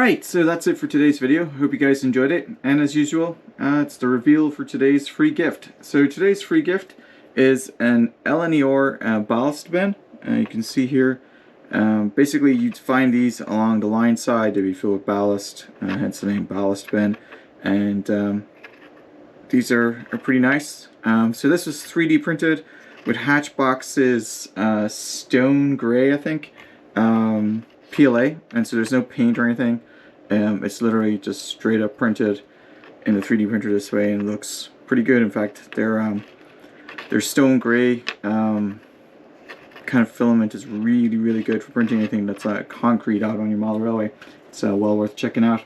Alright, so that's it for today's video. Hope you guys enjoyed it. And as usual, it's the reveal for today's free gift. So today's free gift is an LNER ballast bin. You can see here, basically you'd find these along the line side to be filled with ballast, hence the name ballast bin. And these are pretty nice. So this was 3D printed with hatch boxes, stone gray, I think, PLA, and so there's no paint or anything. It's literally just straight up printed in the 3D printer this way, and it looks pretty good. In fact, their stone gray kind of filament is really good for printing anything that's concrete out on your model railway. It's well worth checking out.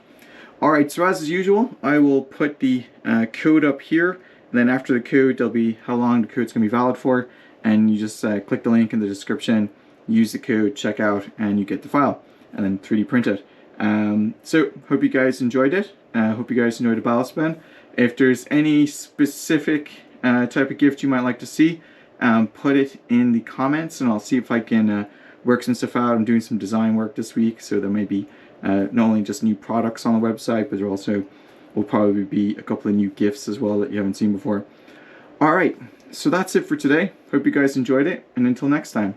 Alright, so as usual, I will put the code up here, and then after the code there'll be how long the code's going to be valid for, and you just click the link in the description, use the code, check out, and you get the file, and then 3D print it. So, hope you guys enjoyed it. Hope you guys enjoyed the ballast bin. If there's any specific type of gift you might like to see, put it in the comments, and I'll see if I can work some stuff out. I'm doing some design work this week, so there may be not only just new products on the website, but there also will probably be a couple of new gifts as well that you haven't seen before. Alright, so that's it for today. Hope you guys enjoyed it, and until next time.